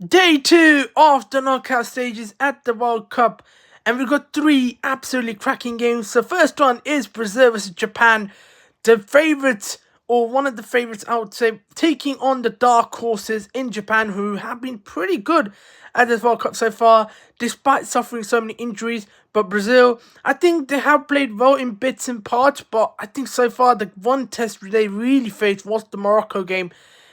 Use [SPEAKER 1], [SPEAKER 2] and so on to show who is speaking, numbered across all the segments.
[SPEAKER 1] Day 2 of the knockout stages at the World Cup, and we've got 3 absolutely cracking games. The first one is Brazil versus Japan, the favourites, or one of the favourites I would say, taking on the dark horses in Japan, who have been pretty good at this World Cup so far, despite suffering so many injuries. But Brazil, I think they have played well in bits and parts, but I think so far the one test they really faced was the Morocco game.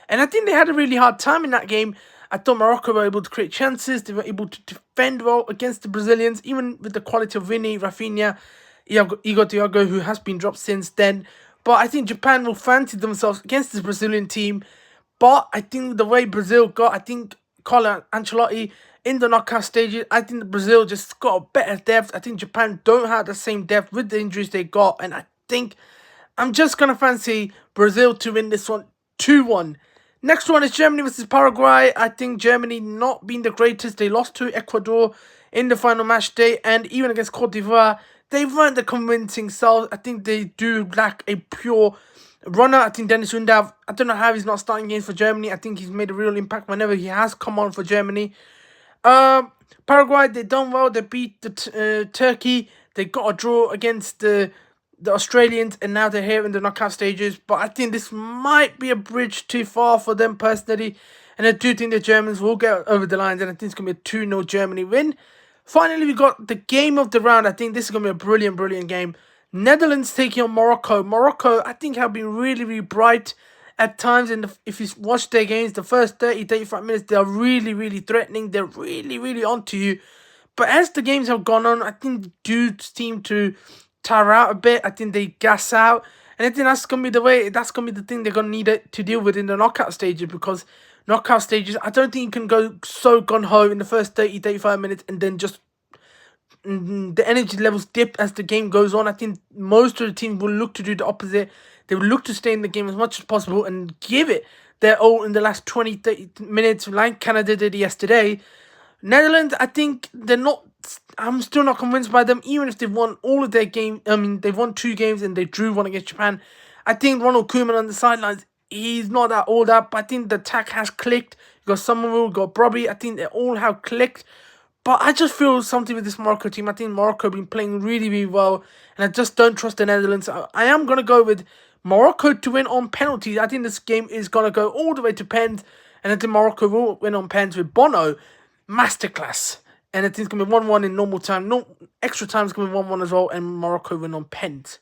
[SPEAKER 1] And I think they had a really hard time in that game. I thought Morocco were able to create chances. They were able to defend well against the Brazilians, even with the quality of Vini, Rafinha, Igor Thiago, who has been dropped since then. But I think Japan will fancy themselves against this Brazilian team. But I think the way Brazil got, I think Carlo Ancelotti in the knockout stages, I think Brazil just got a better depth. I think Japan don't have the same depth with the injuries they got. And I think I'm just going to fancy Brazil to win this one 2-1. Next one is Germany versus Paraguay. I think Germany not being the greatest. They lost to Ecuador in the final match day, and even against Cote d'Ivoire, they weren't the convincing selves. I think they do lack a pure runner. I think Dennis Undav, I don't know how he's not starting games for Germany. I think he's made a real impact whenever he has come on for Germany. Paraguay, they done well. They beat the Turkey. They got a draw against the Australians, and now they're here in the knockout stages. But I think this might be a bridge too far for them personally, and I do think the Germans will get over the lines, and I think it's going to be a 2-0 Germany win. Finally, we got the game of the round. I think this is going to be a brilliant game. Netherlands taking on Morocco. Morocco, I think, have been really bright at times. And if you watch their games, the first 30-35 minutes, they are really threatening. They're really onto you. But as the games have gone on, I think dudes seem to tire out a bit. I think they gas out. And I think that's going to be the way, that's going to be the thing they're going to need to deal with in the knockout stages, because knockout stages, I don't think you can go so gun-ho in the first 30-35 minutes and then just the energy levels dip as the game goes on. I think most of the teams will look to do the opposite. They will look to stay in the game as much as possible and give it their all in the last 20-30 minutes, like Canada did yesterday. Netherlands, I think they're not. I'm still not convinced by them, even if they've won all of their games. I mean, they've won 2 games and they drew one against Japan. I think Ronald Koeman on the sidelines, he's not that all that, but I think the attack has clicked. You got Somerville, you got Brobby. I think they all have clicked. But I just feel something with this Morocco team. I think Morocco have been playing really well, and I just don't trust the Netherlands. I am going to go with Morocco to win on penalties. I think this game is going to go all the way to pens, and I think Morocco will win on pens with Bono. Masterclass. And I think it's going to be 1-1 in normal time. No extra time is going to be 1-1 as well, and Morocco win on pens.